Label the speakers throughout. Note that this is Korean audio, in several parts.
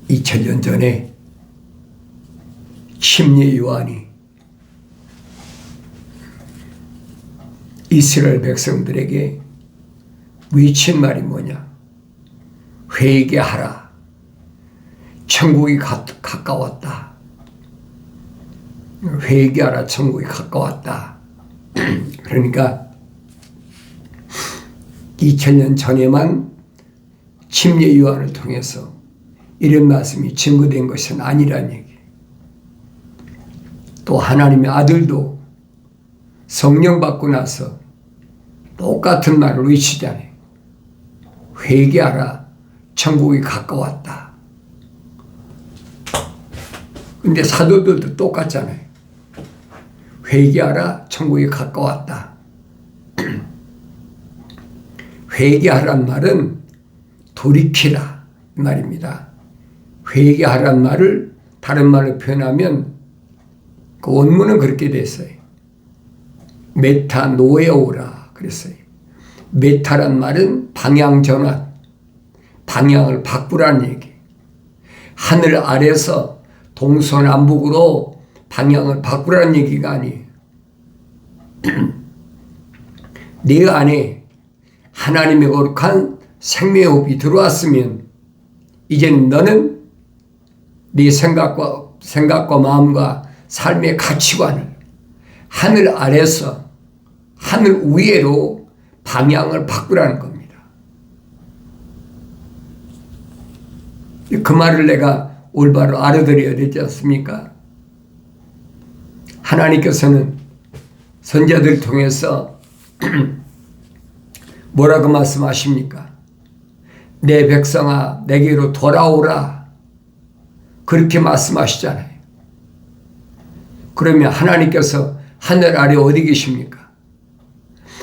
Speaker 1: 2000년 전에 침례 요한이 이스라엘 백성들에게 외친 말이 뭐냐? 회개하라. 천국이 가까웠다. 회개하라. 천국이 가까웠다. 그러니까 2000년 전에만 침례 요한을 통해서 이런 말씀이 증거된 것은 아니란 얘기. 또 하나님의 아들도 성령 받고 나서 똑같은 말을 외치잖아요. 회개하라. 천국이 가까웠다. 근데 사도들도 똑같잖아요. 회개하라. 천국이 가까웠다. 회개하란 말은 돌이키라 말입니다. 회개하란 말을 다른 말로 표현하면 그 원문은 그렇게 됐어요. 메타노에오라 그랬어요. 메타란 말은 방향 전환, 방향을 바꾸라는 얘기. 하늘 아래서 동서남북으로 방향을 바꾸라는 얘기가 아니에요. 내 안에 하나님의 거룩한 생명호흡이 들어왔으면 이제는 너는 네 생각과 마음과 삶의 가치관을 하늘 아래서 하늘 위에로 방향을 바꾸라는 겁니다. 그 말을 내가 올바로 알아들어야 되지 않습니까? 하나님께서는 선자들을 통해서 뭐라고 말씀하십니까? 내 백성아 내게로 돌아오라. 그렇게 말씀하시잖아요. 그러면 하나님께서 하늘 아래 어디 계십니까?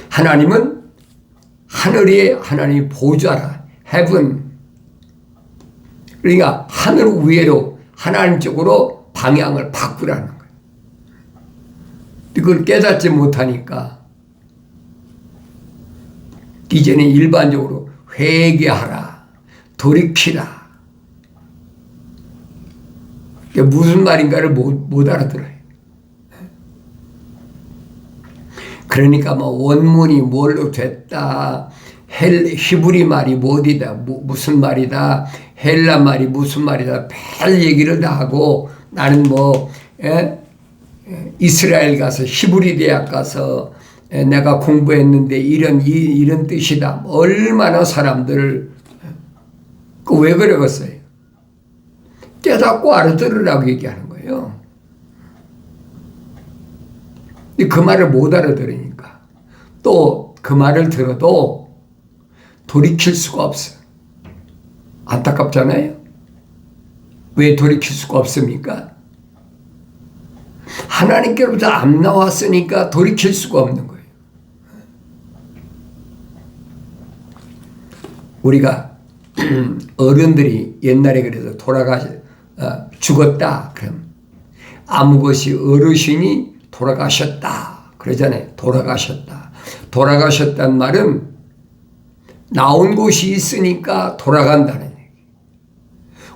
Speaker 1: 하나님은 하늘에 하나님 보좌라. heaven. 그러니까 하늘 위로 하나님 쪽으로 방향을 바꾸라는 거예요. 이걸 깨닫지 못하니까 이제는 일반적으로 회개하라, 돌이키라. 이게 무슨 말인가를 못 알아들어요. 그러니까 뭐 원문이 뭘로 됐다, 히브리 말이 뭐디다, 무슨 말이다, 헬라 말이 무슨 말이다, 별 얘기를 다 하고 나는 뭐 이스라엘 가서 히브리 대학 가서 내가 공부했는데 이런 뜻이다. 얼마나 사람들을 왜 그러겠어요? 깨닫고 알아들으라고 얘기하는 거예요. 그 말을 못 알아들으니까 또 그 말을 들어도 돌이킬 수가 없어요. 안타깝잖아요. 왜 돌이킬 수가 없습니까? 하나님께로부터 안 나왔으니까 돌이킬 수가 없는 거예요. 우리가 어른들이 옛날에 그래서 죽었다 그럼 아무 것이 어르신이 돌아가셨다 그러잖아요. 돌아가셨단 말은 나온 곳이 있으니까 돌아간다는 얘기.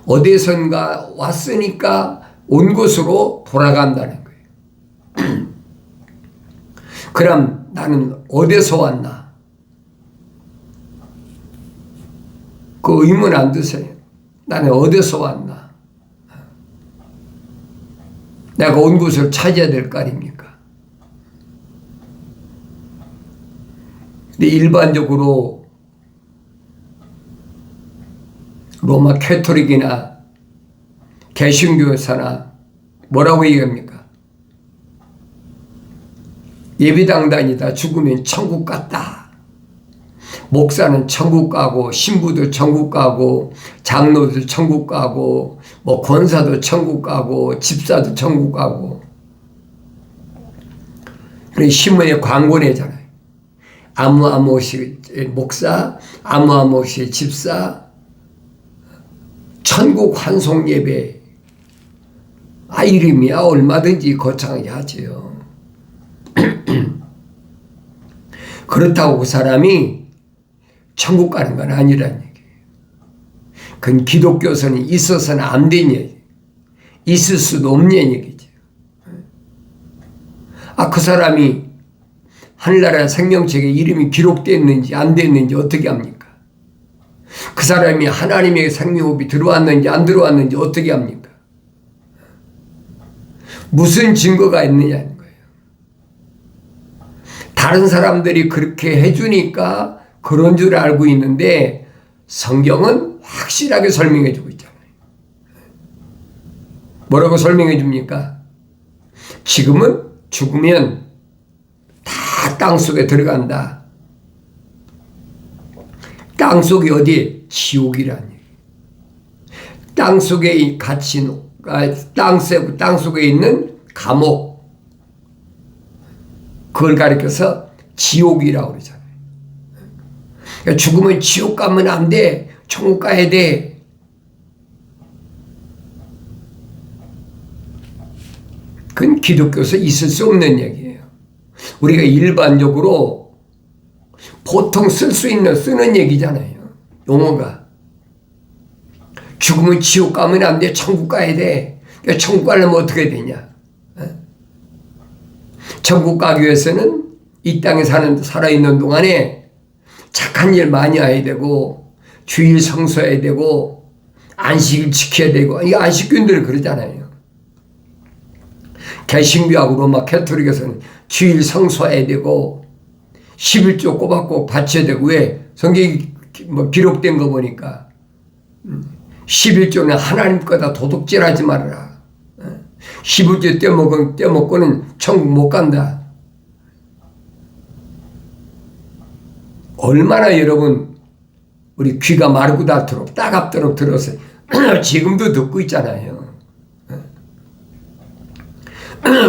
Speaker 1: 어디선가 왔으니까 온 곳으로 돌아간다는 거예요. 그럼 나는 어디서 왔나? 그 의문 안 드세요? 나는 어디서 왔나? 내가 온 곳을 찾아야 될 거 아닙니까? 근데 일반적으로 로마 캐토릭이나 개신교사나 뭐라고 얘기합니까? 예비당단이다. 죽으면 천국 갔다. 목사는 천국 가고 신부도 천국 가고 장로도 천국 가고 뭐 권사도 천국 가고 집사도 천국 가고. 그래 신문에 광고 내잖아요. 아무아무시 목사, 아무아무시 집사, 천국 환송 예배. 이름이야 얼마든지 거창하게 하지요. 그렇다고 그 사람이 천국 가는 건 아니란 얘기예요. 그건 기독교서는 있어서는 안 되는 얘기. 있을 수도 없는 얘기죠. 그 사람이 하늘나라 생명책에 이름이 기록됐는지 안 됐는지 어떻게 합니까? 그 사람이 하나님의 생명호흡이 들어왔는지 안 들어왔는지 어떻게 합니까? 무슨 증거가 있느냐는 거예요. 다른 사람들이 그렇게 해주니까 그런 줄 알고 있는데 성경은 확실하게 설명해 주고 있잖아요. 뭐라고 설명해 줍니까? 지금은 죽으면 다 땅속에 들어간다. 땅속이 어디? 지옥이라는 얘기. 땅속에 갇힌, 땅속에 있는 감옥. 그걸 가리켜서 지옥이라고 그러잖아요. 그러니까 죽으면 지옥 가면 안 돼. 천국 가야 돼. 그건 기독교에서 있을 수 없는 얘기예요. 우리가 일반적으로 보통 쓰는 얘기잖아요. 용어가. 죽으면 지옥 가면 안 돼. 천국 가야 돼. 그러니까 천국 가려면 어떻게 되냐. 천국 가기 위해서는 이 땅에 살아있는 동안에 착한 일 많이 해야 되고, 주일 성수해야 되고, 안식을 지켜야 되고, 이 안식균들 그러잖아요. 개신교하고 로마 캐토릭에서는 주일 성수해야 되고 11조 꼬박꼬박 바쳐야 되고, 왜? 성경이 기록된 거 보니까 11조는 하나님 거다 도둑질하지 말아라. 11조 떼먹고는 천국 못 간다. 얼마나 여러분 우리 귀가 마르고 닳도록 따갑도록 들었어요. 지금도 듣고 있잖아요.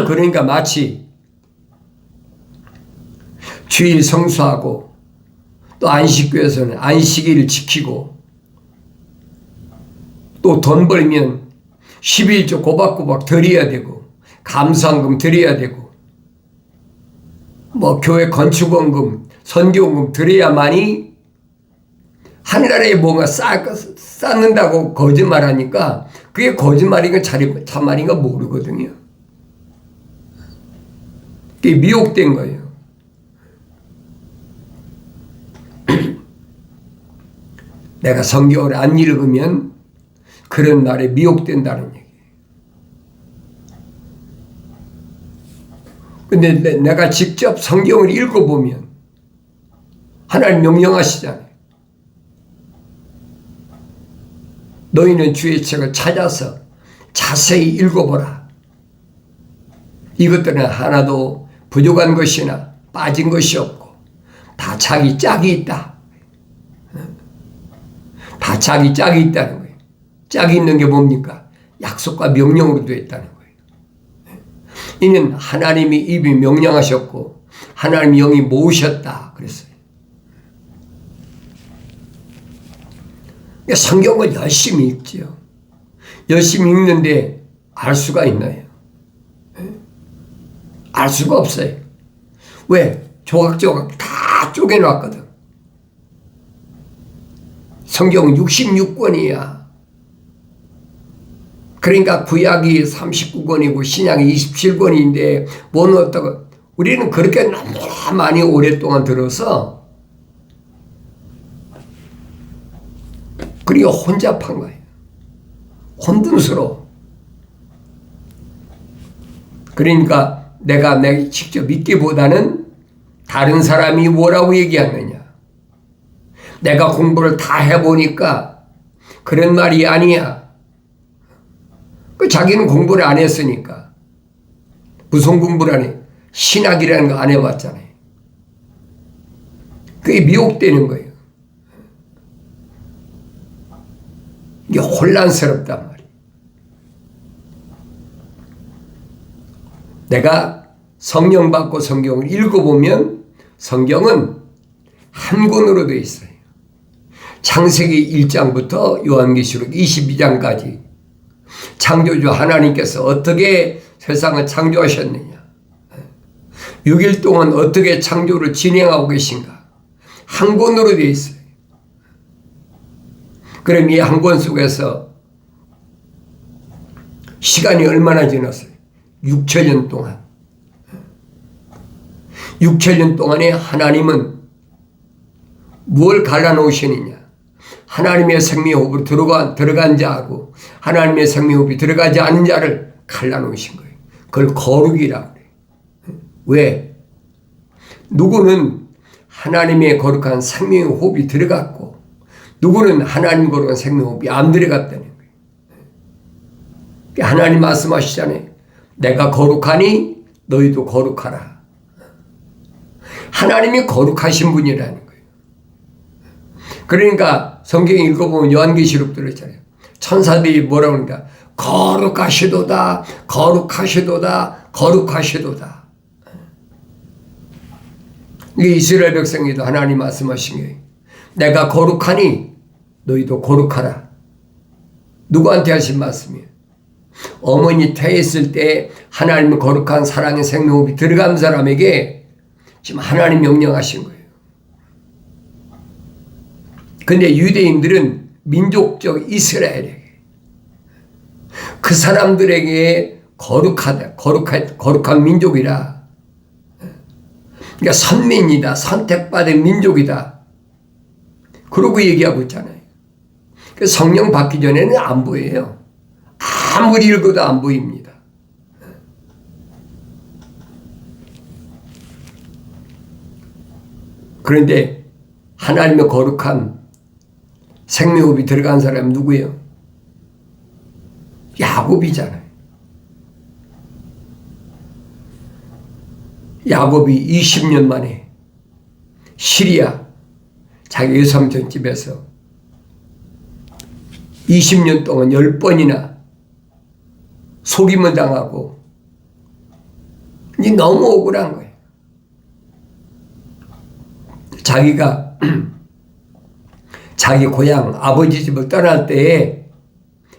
Speaker 1: 그러니까 마치 주일 성수하고 또 안식교에서는 안식일을 지키고 또 돈 벌면 11조 꼬박꼬박 드려야 되고 감사원금 드려야 되고 교회 건축원금 선교원금 드려야만이 하늘나라에 뭔가 쌓는다고 거짓말하니까 그게 거짓말인가 참말인가 모르거든요. 그게 미혹된 거예요. 내가 성경을 안 읽으면 그런 말에 미혹된다는 얘기예요. 근데 내가 직접 성경을 읽어보면 하나님 명령하시잖아요. 너희는 주의 책을 찾아서 자세히 읽어보라. 이것들은 하나도 부족한 것이나 빠진 것이 없고 다 자기 짝이 있다. 다 자기 짝이 있다는 거예요. 짝이 있는 게 뭡니까? 약속과 명령으로 되어 있다는 거예요. 이는 하나님이 입이 명령하셨고 하나님 영이 모으셨다 그랬어요. 성경을 열심히 읽지요. 열심히 읽는데 알 수가 있나요? 알 수가 없어요. 왜? 조각조각 다 쪼개놨거든. 성경은 66권이야. 그러니까 구약이 39권이고 신약이 27권인데 뭐는 어떠고, 우리는 그렇게 너무 많이 오랫동안 들어서 그리고 혼잡한 거예요. 혼돈스러워. 그러니까 내가 직접 믿기보다는 다른 사람이 뭐라고 얘기하느냐. 내가 공부를 다 해보니까 그런 말이 아니야. 자기는 공부를 안 했으니까. 무슨 공부를 안 해? 신학이라는 거 안 해봤잖아요. 그게 미혹되는 거예요. 이게 혼란스럽단 말이에요. 내가 성령 받고 성경을 읽어보면 성경은 한 권으로 되어 있어요. 창세기 1장부터 요한계시록 22장까지 창조주 하나님께서 어떻게 세상을 창조하셨느냐, 6일 동안 어떻게 창조를 진행하고 계신가 한 권으로 되어 있어요. 그럼 이 한 권 속에서 시간이 얼마나 지났어요? 6천년 동안. 6천년 동안에 하나님은 뭘 갈라놓으시느냐? 하나님의 생명호흡으로 들어간 자하고 하나님의 생명호흡이 들어가지 않은 자를 갈라놓으신 거예요. 그걸 거룩이라고 그래요. 왜? 누구는 하나님의 거룩한 생명호흡이 들어갔고 누구는 하나님 거룩한 생명호흡이 안 들어갔다는 거예요. 하나님 말씀하시잖아요. 내가 거룩하니 너희도 거룩하라. 하나님이 거룩하신 분이라는 거예요. 그러니까 성경 읽어보면 요한계시록 들었잖아요. 천사들이 뭐라고 그러니까 거룩하시도다 거룩하시도다 거룩하시도다. 이게 이스라엘 백성에도 하나님 말씀하신 거예요. 내가 거룩하니 너희도 거룩하라. 누구한테 하신 말씀이에요? 어머니 태했을 때 하나님의 거룩한 사랑의 생명호흡이 들어간 사람에게 지금 하나님 명령하신 거예요. 근데 유대인들은 민족적 이스라엘에게 그 사람들에게 거룩한 민족이라, 그러니까 선민이다, 선택받은 민족이다, 그러고 얘기하고 있잖아요. 성령 받기 전에는 안 보여요. 아무리 읽어도 안 보입니다. 그런데 하나님의 거룩한 생명호흡이 들어간 사람이 누구예요? 야곱이잖아요. 야곱이 20년 만에 시리아 자기 외삼촌 집에서 20년 동안 10번이나 속임을 당하고 너무 억울한 거예요. 자기가 자기 고향 아버지 집을 떠날 때에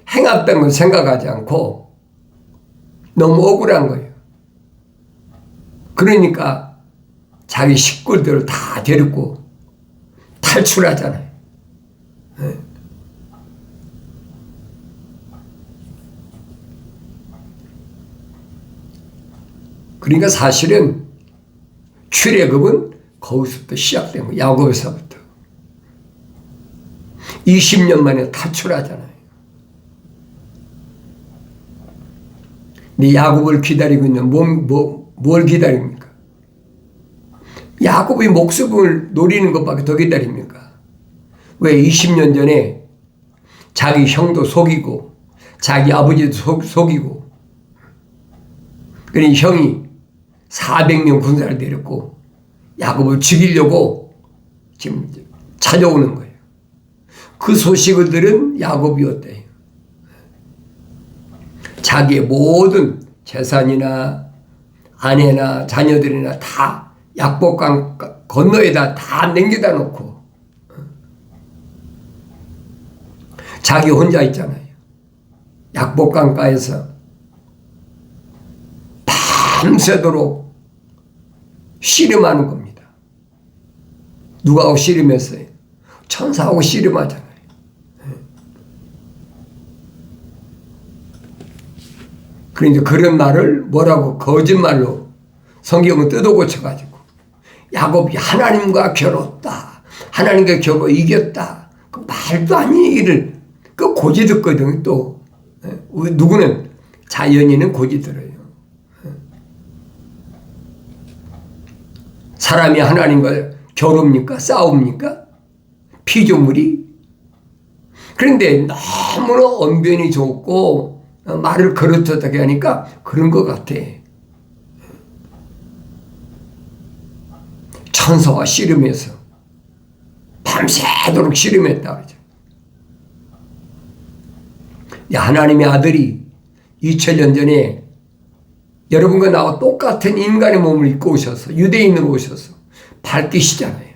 Speaker 1: 행했던 걸 생각하지 않고 너무 억울한 거예요. 그러니까 자기 식구들을 다 데리고 탈출하잖아요. 그러니까 사실은 출애굽은 거기서부터 시작된 거예요. 야곱에서부터. 20년 만에 탈출하잖아요. 근데 야곱을 기다리고 있는 뭘 기다립니까? 야곱의 목숨을 노리는 것밖에 더 기다립니까? 왜 20년 전에 자기 형도 속이고 자기 아버지도 속이고, 그러니 형이 400명 군사를 데렸고 야곱을 죽이려고 지금 찾아오는 거예요. 그 소식을 들은 야곱이 어때요? 자기의 모든 재산이나 아내나 자녀들이나 다 약복강 건너에다 다 남겨다 놓고 자기 혼자 있잖아요. 약복강가에서 밤새도록 씨름하는 겁니다. 누가하고 씨름했어요? 천사하고 씨름하잖아요. 그런데 그런 말을 뭐라고 거짓말로 성경은 뜯어 고쳐가지고 야곱이 하나님과 겨뤘다, 하나님과 겨루 이겼다, 그 말도 아닌 얘기를 그 고지 듣거든요. 또 누구는 자연인은 고지 들어요. 사람이 하나님과 겨룹니까? 싸웁니까? 피조물이? 그런데 너무나 언변이 좋고 말을 그렇다게 하니까 그런 것 같아. 천사와 씨름해서 밤새도록 씨름했다 그러죠. 하나님의 아들이 2000년 전에 여러분과 나와 똑같은 인간의 몸을 입고 오셔서 유대인으로 오셔서 밝히시잖아요.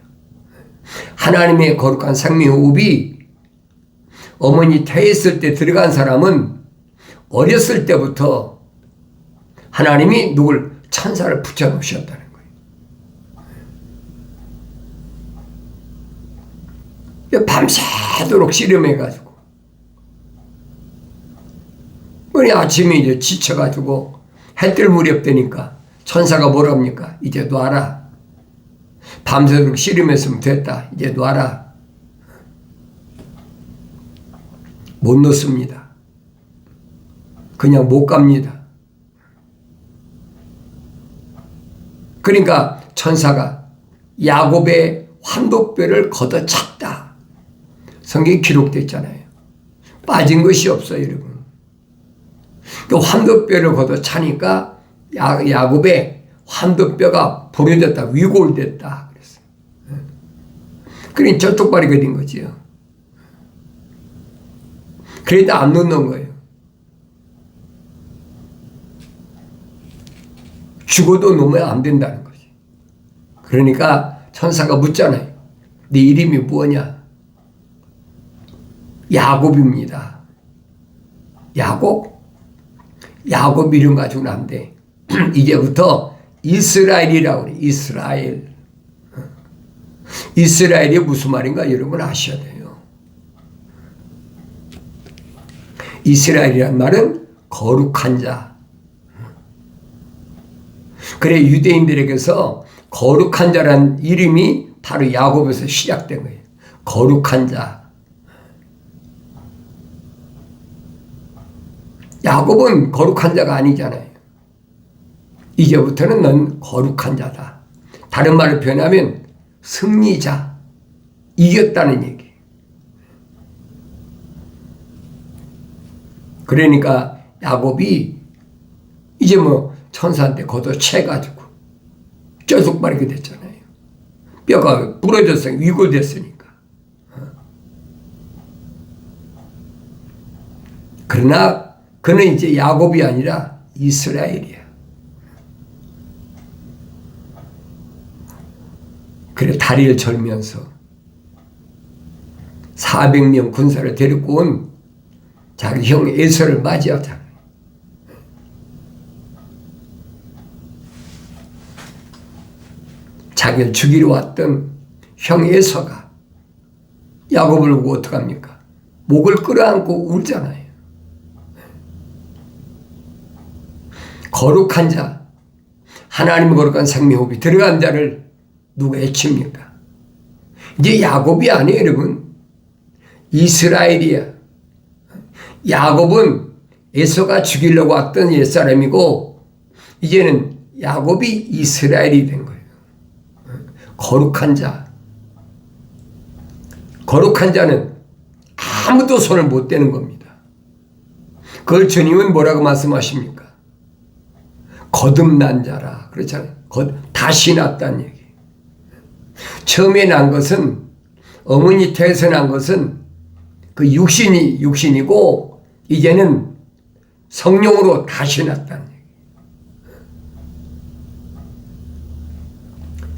Speaker 1: 하나님의 거룩한 생명호흡이 어머니 태했을 때 들어간 사람은 어렸을 때부터 하나님이 누굴 천사를 붙여놓으셨다는 거예요. 밤새도록 씨름해가지고. 그러니 아침에 이제 지쳐가지고 해 뜰 무렵 되니까 천사가 뭐랍니까? 이제 놔라. 밤새도록 씨름했으면 됐다. 이제 놔라. 못 놓습니다. 그냥 못 갑니다. 그러니까 천사가 야곱의 환도뼈를 걷어찼다. 성경에 기록되어 있잖아요. 빠진 것이 없어요, 여러분. 그 환도뼈를 걷어차니까 야곱의 환도뼈가 부러졌다, 위골됐다. 그랬어요. 그러니 저쪽발이가 된 거지요. 그래도 안 놓는 거예요. 죽어도 놓으면 안 된다는 거지. 그러니까 천사가 묻잖아요. 네 이름이 뭐냐? 야곱입니다. 야곱? 야곱 이름 가지고는 안 돼. 이제부터 이스라엘이라고 그래. 이스라엘. 이스라엘이 무슨 말인가 여러분 아셔야 돼요. 이스라엘이란 말은 거룩한 자. 그래 유대인들에게서 거룩한 자란 이름이 바로 야곱에서 시작된 거예요. 거룩한 자. 야곱은 거룩한 자가 아니잖아요. 이제부터는 넌 거룩한 자다. 다른 말로 표현하면 승리자, 이겼다는 얘기. 그러니까 야곱이 이제 뭐 천사한테 걷어채가지고 쪄죽바르게 됐잖아요. 뼈가 부러졌어요. 위골됐으니까. 그러나 그는 이제 야곱이 아니라 이스라엘이야. 그래 다리를 절면서 400명 군사를 데리고 온 자기 형 에서를 맞이하자. 자기를 죽이러 왔던 형 에서가 야곱을 보고 어떡합니까? 목을 끌어안고 울잖아요. 거룩한 자, 하나님의 거룩한 생명호흡이 들어간 자를 누가 해칩니까? 이제 야곱이 아니에요, 여러분. 이스라엘이야. 야곱은 에서가 죽이려고 왔던 옛사람이고 이제는 야곱이 이스라엘이 된 거예요. 거룩한 자. 거룩한 자는 아무도 손을 못 대는 겁니다. 그걸 주님은 뭐라고 말씀하십니까? 거듭난 자라. 그렇잖아요. 다시 났다는 얘기. 처음에 난 것은 어머니 태에서 난 것은 그 육신이고 이제는 성령으로 다시 났다는 얘기.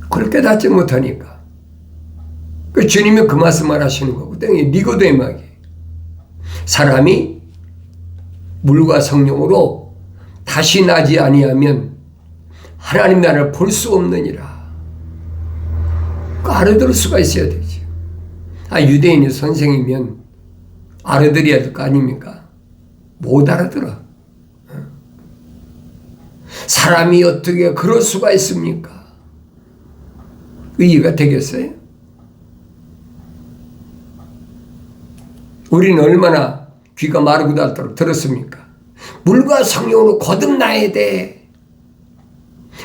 Speaker 1: 그걸 깨닫지 못하니까 그 주님이 그 말씀을 하시는 거거든요. 니고데모에게 사람이 물과 성령으로 다시 나지 아니하면 하나님 나라를 볼 수 없느니라. 알아들을 수가 있어야 되지. 유대인이 선생이면 알아들어야 될 거 아닙니까? 못 알아들어. 사람이 어떻게 그럴 수가 있습니까? 이해가 되겠어요? 우리는 얼마나 귀가 마르고 닳도록 들었습니까? 물과 성령으로 거듭나야 돼.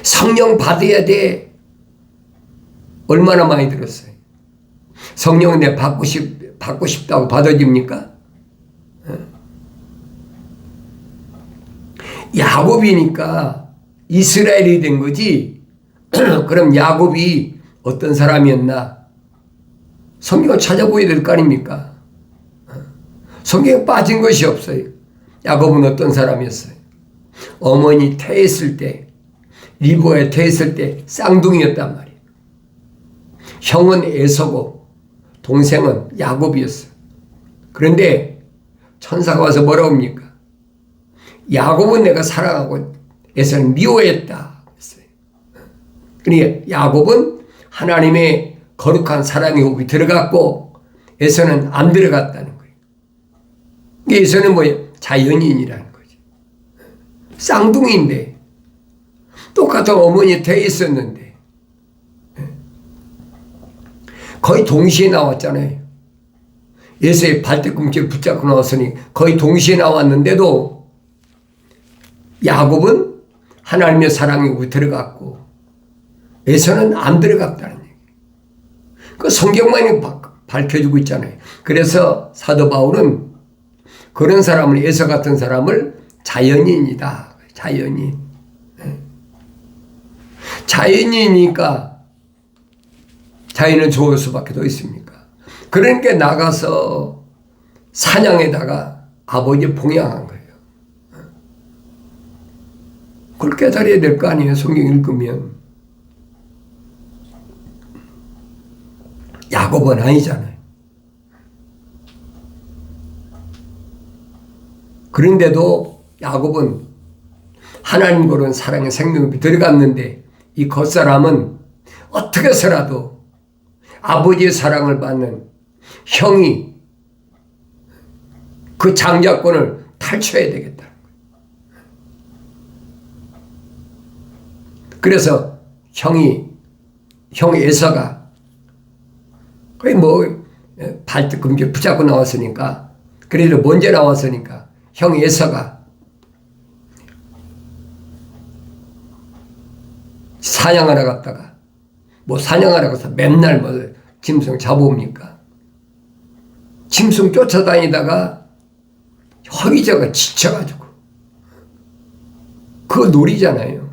Speaker 1: 성령 받아야 돼. 얼마나 많이 들었어요. 성령은 내 받고 싶다고 받아집니까? 야곱이니까 이스라엘이 된 거지. 그럼 야곱이 어떤 사람이었나? 성경을 찾아보아야 될 거 아닙니까? 성경에 빠진 것이 없어요. 야곱은 어떤 사람이었어요? 어머니 태했을 때, 리브가에 태했을 때 쌍둥이였단 말이에요. 형은 에서고 동생은 야곱이었어요. 그런데 천사가 와서 뭐라고 합니까? 야곱은 내가 사랑하고 에서는 미워했다. 그러니까 야곱은 하나님의 거룩한 사랑의 호흡이 들어갔고 에서는 안 들어갔다는 거예요. 에서는 뭐예요? 자연인이라는 거죠. 쌍둥이인데 똑같은 어머니 돼 있었는데 거의 동시에 나왔잖아요. 에서의 발뒤꿈치를 붙잡고 나왔으니 거의 동시에 나왔는데도 야곱은 하나님의 사랑이 들어갔고 에서는 안 들어갔다는 얘기예요. 그 성경만이 밝혀주고 있잖아요. 그래서 사도 바울은 그런 사람을, 에서 같은 사람을 자연인이다. 자연인. 자연이니까 자연은 좋을 수밖에 더 있습니까? 그러니까 나가서 사냥에다가 아버지 봉양한 거예요. 그걸 깨달아야 될 거 아니에요. 성경 읽으면. 야곱은 아니잖아요. 그런데도 야곱은 하나님 고른 사랑의 생명이 들어갔는데 이 겉사람은 어떻게 해서라도 아버지의 사랑을 받는 형이 그 장자권을 탈취해야 되겠다. 그래서 형 에서가 거의 발뒤꿈치 붙잡고 나왔으니까, 그래도 먼저 나왔으니까 형 에서가 사냥하러 갔다가 사냥하러 가서 맨날 짐승 잡아옵니까? 짐승 쫓아다니다가 허기져가 지쳐가지고 그거 놀이잖아요.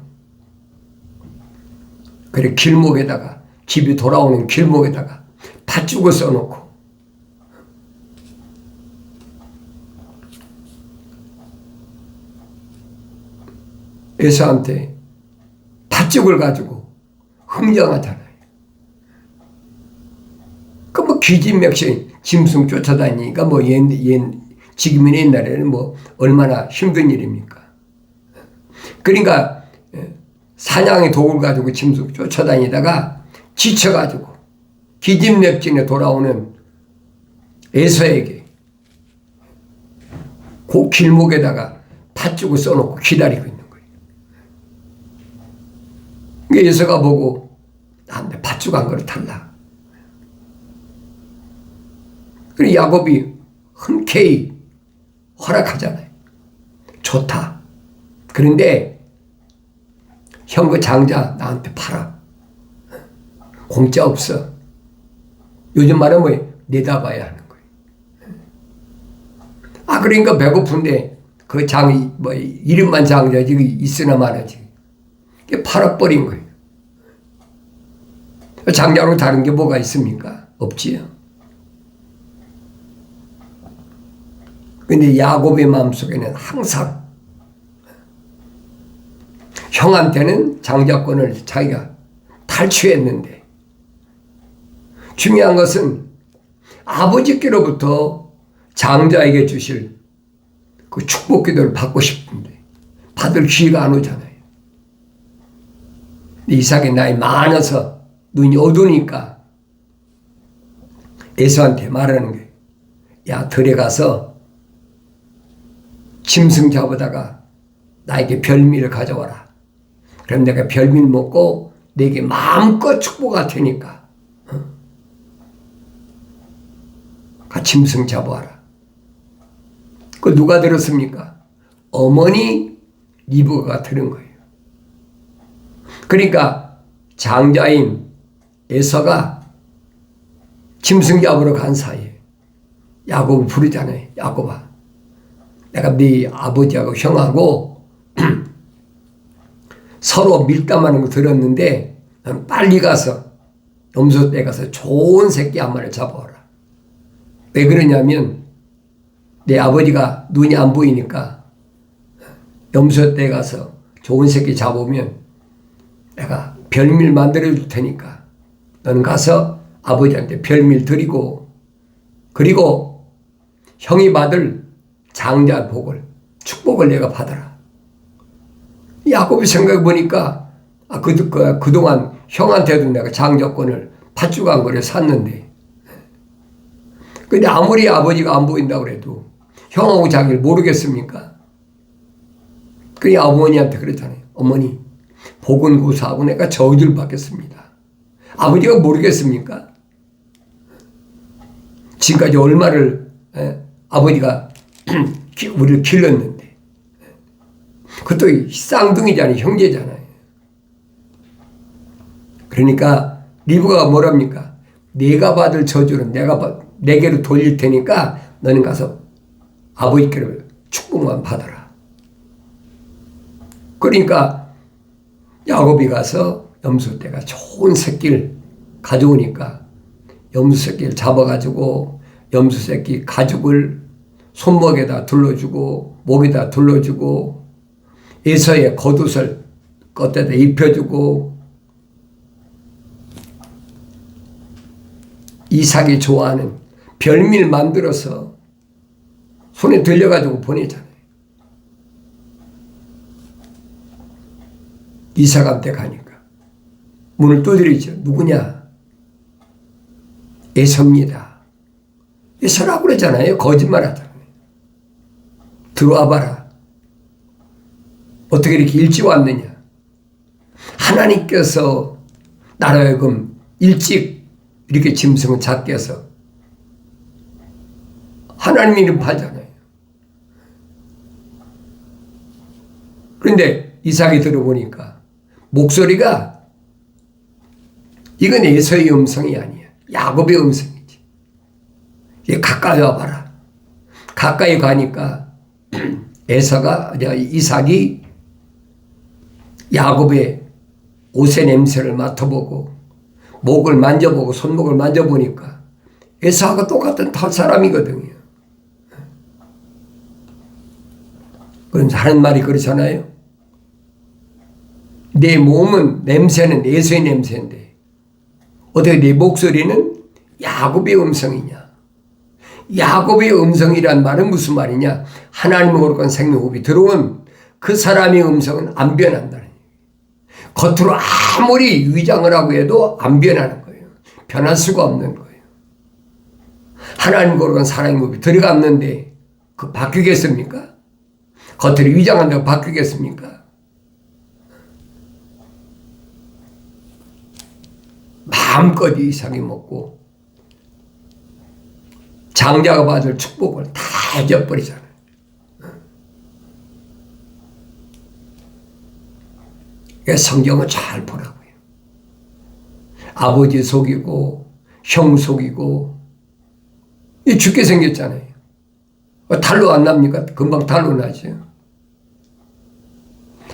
Speaker 1: 그래 길목에다가, 집이 돌아오는 길목에다가 팥죽을 써놓고 에서한테 팥죽을 가지고 흥정하잖아요. 기진맥신 짐승 쫓아다니니까 지금이나 옛날에는 얼마나 힘든 일입니까? 그러니까 사냥의 독을 가지고 짐승 쫓아다니다가 지쳐가지고 기진맥진에 돌아오는 에서에게 그 길목에다가 팥죽을 써놓고 기다리고 있는 거예요. 에서가 보고 나한테 팥죽 한 그릇 달라. 그리고 야곱이 흔쾌히 허락하잖아요. 좋다. 그런데 형 그 장자 나한테 팔아. 공짜 없어. 요즘 말하면 내다봐야 하는 거예요. 그러니까 배고픈데 그 장이 이름만 장자지 있으나 마나지. 팔아버린 거예요. 장자로 다른 게 뭐가 있습니까? 없지요. 근데 야곱의 마음속에는 항상 형한테는 장자권을 자기가 탈취했는데, 중요한 것은 아버지께로부터 장자에게 주실 그 축복 기도를 받고 싶은데 받을 기회가 안 오잖아요. 이삭이 나이 많아서 눈이 어두우니까 에서한테 말하는 게, 야, 들에 가서 짐승 잡아다가 나에게 별미를 가져와라. 그럼 내가 별미를 먹고 내게 마음껏 축복할 테니까 짐승 잡아와라. 그 누가 들었습니까? 어머니 리브가가 들은 거예요. 그러니까 장자인 에서가 짐승 잡으러 간 사이에 야곱을 부르잖아요. 야곱아, 내가 네 아버지하고 형하고 서로 밀담하는 거 들었는데 넌 빨리 가서 염소떼 가서 좋은 새끼 한 마리 잡아오라. 왜 그러냐면 내 아버지가 눈이 안 보이니까 염소떼 가서 좋은 새끼 잡으면 내가 별미를 만들어 줄 테니까 너는 가서 아버지한테 별미를 드리고, 그리고 형이 받을 장자 복을, 축복을 내가 받아라. 야곱이 생각해 보니까 그동안 형한테도 내가 장자권을 팥죽 한 거를 샀는데 근데 아무리 아버지가 안 보인다고 해도 형하고 자기를 모르겠습니까? 그니 어머니한테 그랬잖아요. 어머니, 복은 고사하고 내가 저주를 받겠습니다. 아버지가 모르겠습니까? 지금까지 얼마를 아버지가 우리를 길렀는데, 그것도 쌍둥이잖아요. 형제잖아요. 그러니까 리브가가 뭐랍니까? 내가 받을 저주는 내게로 돌릴 테니까 너는 가서 아버지께로 축복만 받아라. 그러니까 야곱이 가서 염소떼가 좋은 새끼를 가져오니까 염소 새끼를 잡아가지고 염소 새끼 가죽을 손목에다 둘러주고 목에다 둘러주고 에서의 겉옷을 겉에다 입혀주고 이삭이 좋아하는 별미를 만들어서 손에 들려가지고 보내잖아요. 이삭한테 가니까 문을 두드리죠. 누구냐? 에서입니다. 에서라고 그러잖아요. 거짓말 하잖아요. 들어와 봐라. 어떻게 이렇게 일찍 왔느냐? 하나님께서 나로 하여금 일찍 이렇게 짐승을 작게 해서 하나님 이름 팔잖아요. 그런데 이삭이 들어보니까 목소리가 이건 에서의 음성이 아니야. 야곱의 음성이지. 가까이 와봐라. 가까이 가니까 이삭이 야곱의 옷의 냄새를 맡아보고 목을 만져보고 손목을 만져보니까 에서하고 똑같은 털 사람이거든요. 그럼 하는 말이 그렇잖아요. 내 몸은 냄새는 에서의 냄새인데 어떻게 내 목소리는 야곱의 음성이냐? 야곱의 음성이란 말은 무슨 말이냐? 하나님의 거룩한 생명호흡이 들어온 그 사람의 음성은 안 변한다는 얘기예요. 겉으로 아무리 위장을 하고 해도 안 변하는 거예요. 변할 수가 없는 거예요. 하나님의 거룩한 사람의 호흡이 들어갔는데 그 바뀌겠습니까? 겉으로 위장한다고 바뀌겠습니까? 마음껏 이삭이 먹고 장자가 받을 축복을 다 잊어버리잖아요. 성경을 잘 보라고요. 아버지 속이고 형 속이고 죽게 생겼잖아요. 탈로 안 납니까? 금방 탈로 나죠.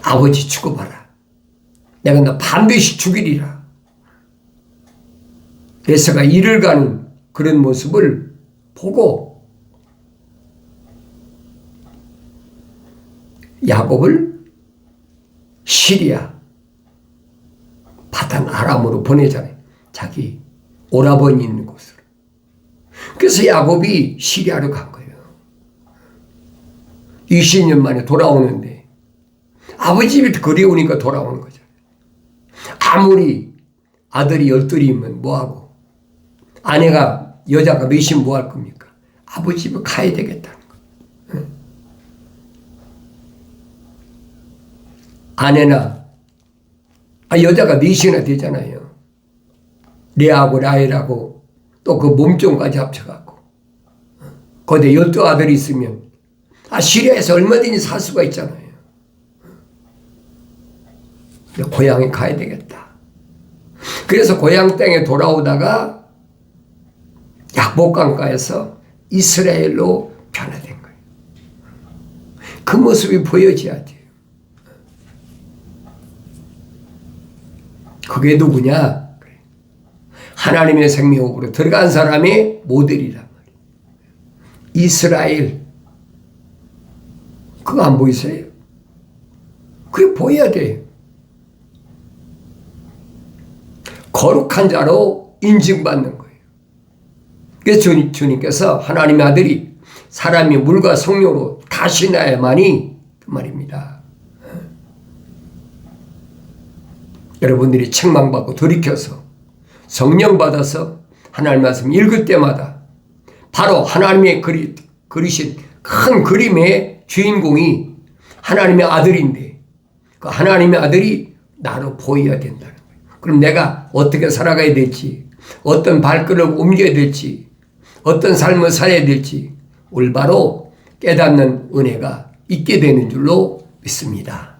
Speaker 1: 아버지 죽어봐라. 내가 너 반드시 죽이리라. 에서가 일을 가는 그런 모습을 보고 야곱을 시리아 바단 아람으로 보내잖아요. 자기 오라버니 있는 곳으로. 그래서 야곱이 시리아로 간 거예요. 20년 만에 돌아오는데 아버지 집이 그리우니까 돌아오는 거죠. 아무리 아들이 12이면 뭐하고 여자가 몇이면 뭐할 겁니까? 아버지 집에 가야 되겠다는 거. 아내나 여자가 넷이나 되잖아요. 레아하고 라헬하고 또 그 몸종까지 합쳐갖고 거기에 12아들이 있으면 시리아에서 얼마든지 살 수가 있잖아요. 고향에 가야 되겠다. 그래서 고향 땅에 돌아오다가 약복강가에서 이스라엘로 변화된 거예요. 그 모습이 보여져야 돼요. 그게 누구냐? 하나님의 생명으로 들어간 사람의 모델이란 말이에요. 이스라엘. 그거 안 보이세요? 그게 보여야 돼요. 거룩한 자로 인증받는 거예요. 그래서 주님께서 하나님의 아들이 사람이 물과 성령으로 다시 나야만이 그 말입니다. 여러분들이 책망받고 돌이켜서 성령 받아서 하나님 말씀 읽을 때마다 바로 하나님의 그리신 큰 그림의 주인공이 하나님의 아들인데 그 하나님의 아들이 나로 보여야 된다는 거예요. 그럼 내가 어떻게 살아가야 될지, 어떤 발걸음을 옮겨야 될지, 어떤 삶을 살아야 될지 올바로 깨닫는 은혜가 있게 되는 줄로 믿습니다.